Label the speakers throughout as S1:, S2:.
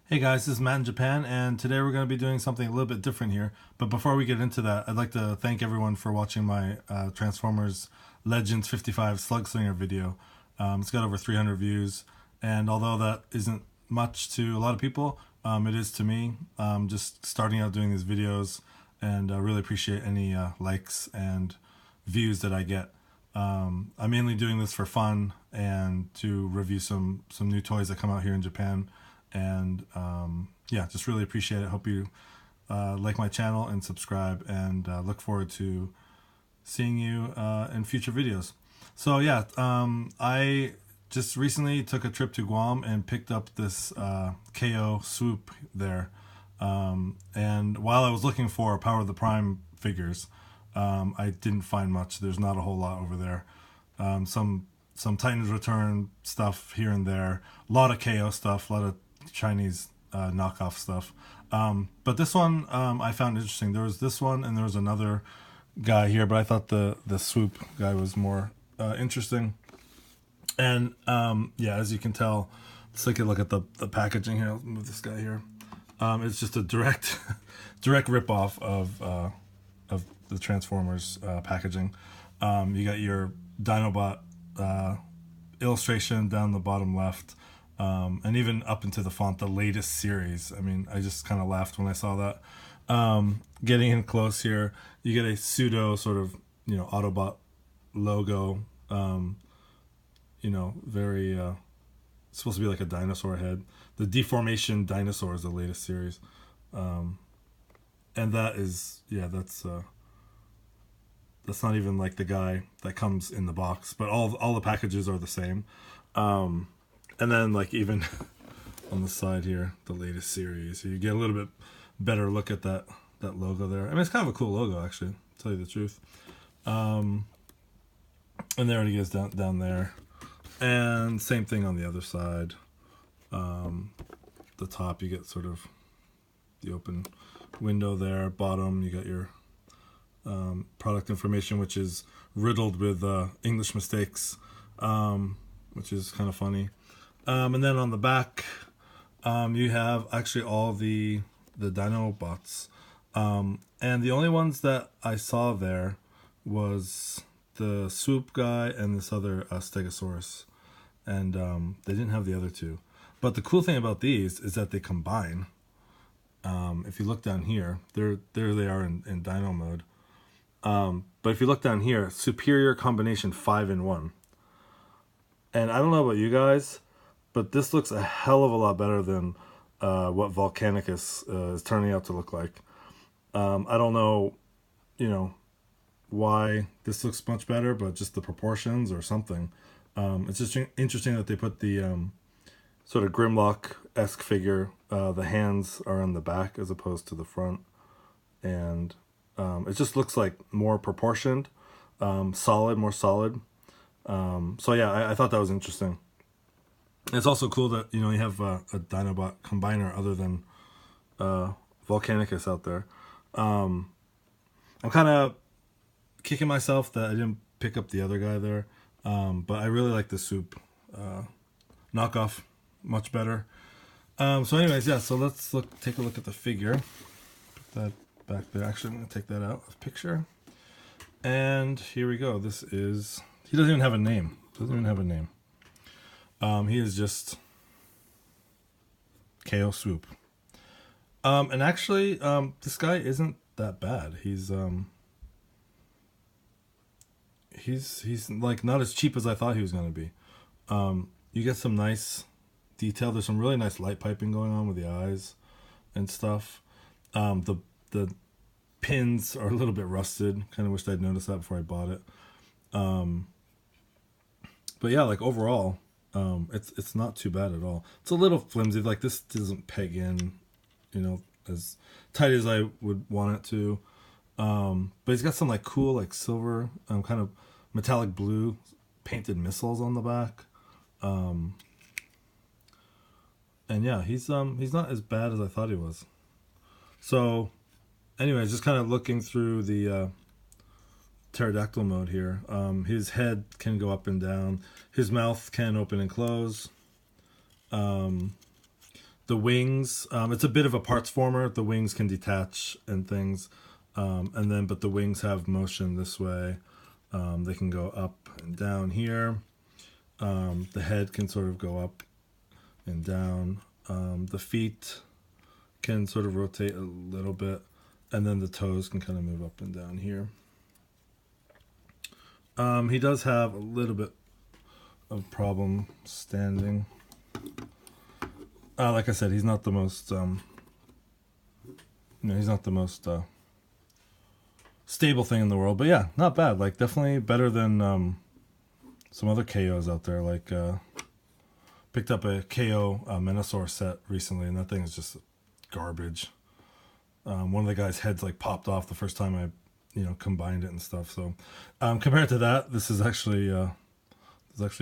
S1: Hey guys, this is Matt in Japan, and today we're going to be doing something a little bit different here. But before we get into that, I'd like to thank everyone for watching my Transformers Legends 55 Slugslinger video. It's got over 300 views, and although that isn't much to a lot of people, it is to me. Just starting out doing these videos, and I really appreciate any likes and views that I get. I'm mainly doing this for fun and to review some new toys that come out here in Japan. And yeah, just really appreciate it. Hope you like my channel and subscribe, and look forward to seeing you in future videos. So yeah, I just recently took a trip to Guam and picked up this KO Swoop there. And while I was looking for Power of the Prime figures, I didn't find much. There's not a whole lot over there. Some Titans Return stuff here and there. A lot of KO stuff. A lot of Chinese knockoff stuff. But this one I found interesting. There was this one and there was another guy here, but I thought the Swoop guy was more interesting. And yeah, as you can tell, let's take a look at the packaging here. I'll move this guy here. It's just a direct rip-off of the Transformers packaging. You got your Dinobot illustration down the bottom left. And even up into the font, the latest series. I mean, I just kind of laughed when I saw that. Getting in close here, you get a pseudo sort of, Autobot logo. Very, it's supposed to be like a dinosaur head. The Deformation Dinosaur is the latest series. And that is, yeah, that's not even like the guy that comes in the box, but all the packages are the same. And then, like, even on the side here, the latest series. So you get a little bit better look at that logo there. I mean, it's kind of a cool logo, actually, to tell you the truth. And there it is down there. And same thing on the other side. The top, you get sort of the open window there. Bottom, you got your product information, which is riddled with English mistakes, which is kind of funny. And then on the back, you have actually all the Dinobots. And the only ones that I saw there was the Swoop guy and this other Stegosaurus. And they didn't have the other two. But the cool thing about these is that they combine. If you look down here, there they are in Dino mode. But if you look down here, Superior Combination 5-in-1. And I don't know about you guys, but this looks a hell of a lot better than what Volcanicus is turning out to look like. I don't know, why this looks much better, but just the proportions or something. It's just interesting that they put the sort of Grimlock-esque figure. The hands are on the back as opposed to the front. And it just looks like more proportioned, more solid. So yeah, I thought that was interesting. It's also cool that you have a Dinobot combiner other than Volcanicus out there. I'm kind of kicking myself that I didn't pick up the other guy there, but I really like the Swoop knockoff much better. So anyways, yeah. So let's take a look at the figure. Put that back there. Actually, I'm gonna take that out of picture. And here we go. This is. He doesn't even have a name. He is just KO Swoop. And actually, this guy isn't that bad. He's like not as cheap as I thought he was gonna be. You get some nice detail. There's some really nice light piping going on with the eyes and stuff. The pins are a little bit rusted. Kind of wished I'd noticed that before I bought it. But yeah, like overall, it's not too bad at all. It's a little flimsy. Like this doesn't peg in, as tight as I would want it to. But he's got some like cool, like silver, kind of metallic blue painted missiles on the back. And yeah, he's not as bad as I thought he was. So, anyways, just kind of looking through the pterodactyl mode here. His head can go up and down. His mouth can open and close. The wings, it's a bit of a parts former. The wings can detach and things, but the wings have motion this way. They can go up and down here. The head can sort of go up and down. The feet can sort of rotate a little bit, and then the toes can kind of move up and down here. He does have a little bit of problem standing. Like I said, he's not the most, he's not the most stable thing in the world. But yeah, not bad. Like definitely better than some other KOs out there. Like picked up a KO Menosaur set recently, and that thing is just garbage. One of the guy's heads like popped off the first time I, combined it and stuff. So compared to that, this is actually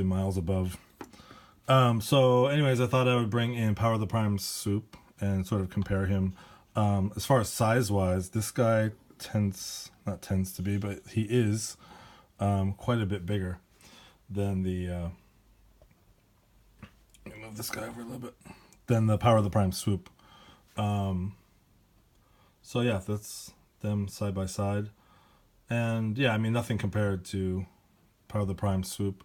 S1: miles above. So anyways, I thought I would bring in Power the Prime Swoop and sort of compare him. As far as size wise, this guy not tends to be, but he is quite a bit bigger than the let me move this guy over a little bit, than the Power of the Prime Swoop. So yeah, that's them side by side. And yeah, I mean, nothing compared to Power of the Prime Swoop.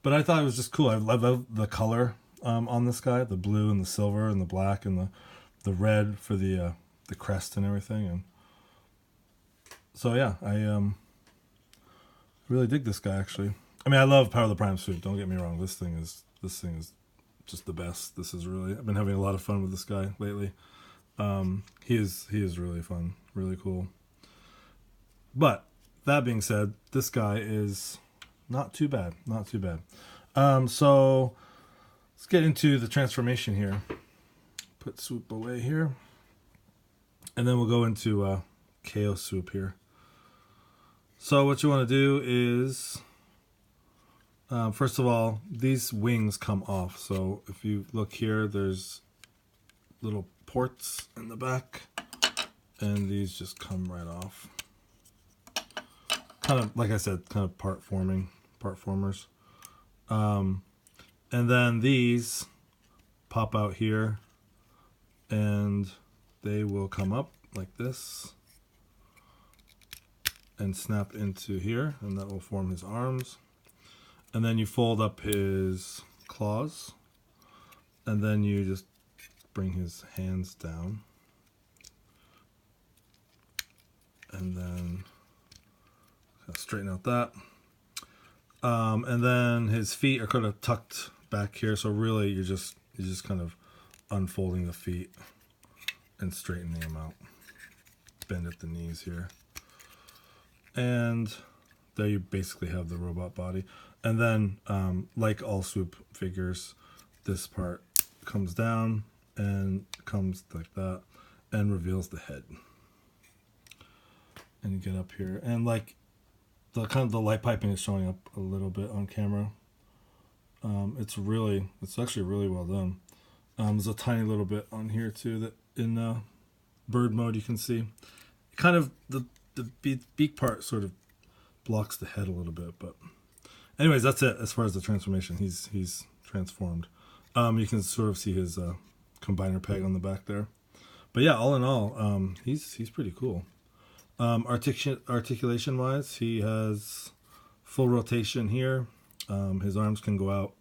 S1: But I thought it was just cool. I love the color on this guy, the blue and the silver and the black and the red for the crest and everything. And so yeah, I really dig this guy actually. I mean, I love Power of the Prime Swoop. Don't get me wrong. This thing is just the best. This is really. I've been having a lot of fun with this guy lately. He is really fun, really cool. But that being said, this guy is not too bad. Not too bad. So let's get into the transformation here. Put Swoop away here. And then we'll go into KO Swoop here. So what you want to do is, first of all, these wings come off. So if you look here, there's little ports in the back. And these just come right off. Kind of, like I said, kind of part formers. And then these pop out here and they will come up like this and snap into here, and that will form his arms. And then you fold up his claws, and then you just bring his hands down, and then straighten out that. And then his feet are kind of tucked back here, so really you're just kind of unfolding the feet and straightening them out. Bend at the knees here. And there you basically have the robot body. And then, like all Swoop figures, this part comes down and comes like that and reveals the head. And you get up here, and like the kind of the light piping is showing up a little bit on camera. It's actually really well done. There's a tiny little bit on here too that in bird mode you can see. Kind of the beak part sort of blocks the head a little bit, but anyways, that's it as far as the transformation. He's transformed. You can sort of see his combiner peg on the back there. But yeah, all in all, he's pretty cool. Articulation wise, he has full rotation here. His arms can go out.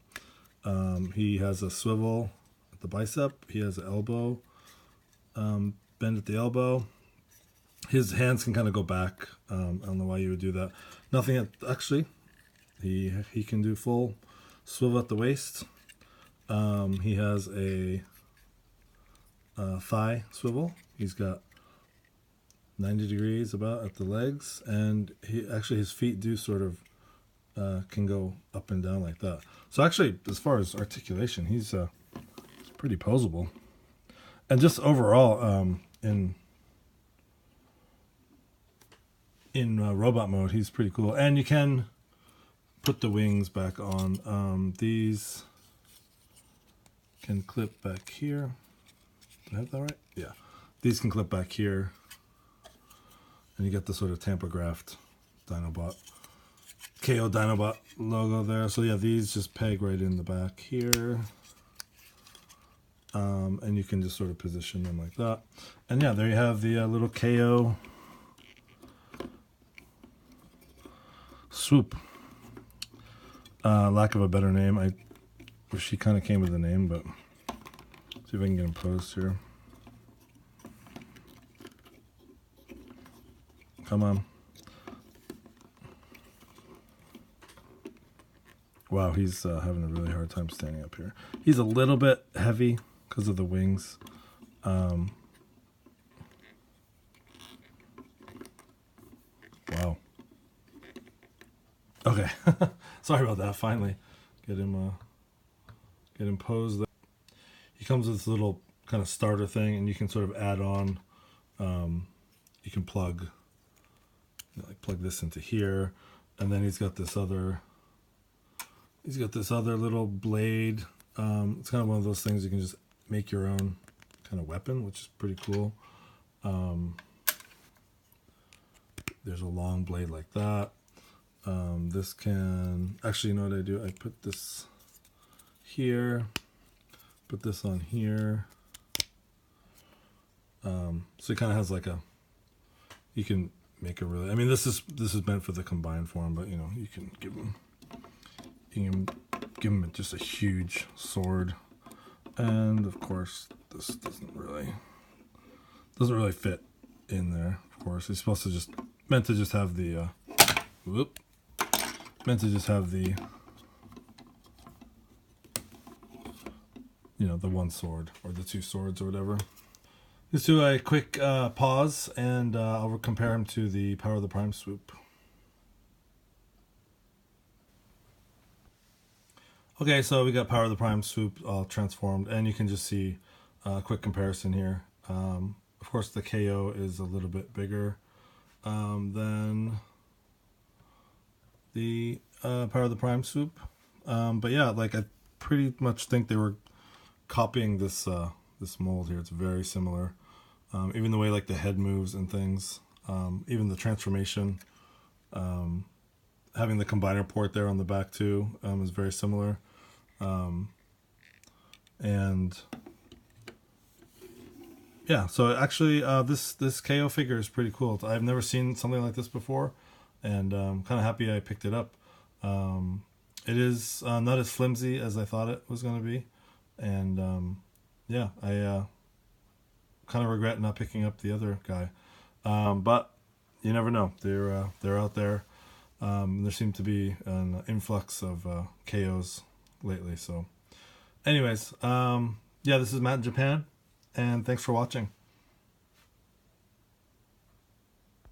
S1: He has a swivel at the bicep. He has an elbow bend at the elbow. His hands can kind of go back. I don't know why you would do that. Nothing actually. He can do full swivel at the waist. He has a thigh swivel. He's got 90 degrees about at the legs, and his feet do sort of can go up and down like that. So actually, as far as articulation, he's pretty posable, and just overall in robot mode, he's pretty cool. And you can put the wings back on. These can clip back here. Did I have that right? Yeah, these can clip back here. And you get the sort of Tampographed Dinobot, KO Dinobot logo there. So yeah, these just peg right in the back here. and you can just sort of position them like that. And yeah, there you have the little KO Swoop. Lack of a better name. I wish he kind of came with a name, but see if I can get him posed here. Come on. Wow, he's having a really hard time standing up here. He's a little bit heavy because of the wings. Wow. Okay. Sorry about that. Finally, get him posed. He comes with this little kind of starter thing, and you can sort of add on. You can plug this into here, and then he's got this other little blade. It's kind of one of those things you can just make your own kind of weapon, which is pretty cool. There's a long blade like that. This can actually, you know what I do? I put this here, put this on here. So it kind of has like you can make a really, I mean, this is meant for the combined form, but you know, you can give him just a huge sword. And of course, this doesn't really fit in there. Of course, it's supposed to meant to just have the you know, the one sword or the two swords or whatever. Let's do a quick pause, and I'll compare him to the Power of the Prime Swoop. Okay, so we got Power of the Prime Swoop all transformed, and you can just see a quick comparison here. Of course, the KO is a little bit bigger than the Power of the Prime Swoop. But yeah, like I pretty much think they were copying this mold here. It's very similar. Even the way like the head moves and things, even the transformation, having the combiner port there on the back too is very similar. And yeah, so actually this KO figure is pretty cool. I've never seen something like this before, and I'm kind of happy I picked it up. It is not as flimsy as I thought it was going to be, and yeah, I kind of regret not picking up the other guy, but you never know. They're out there. There seemed to be an influx of KOs lately. So anyways, yeah, this is Matt in Japan, and thanks for watching.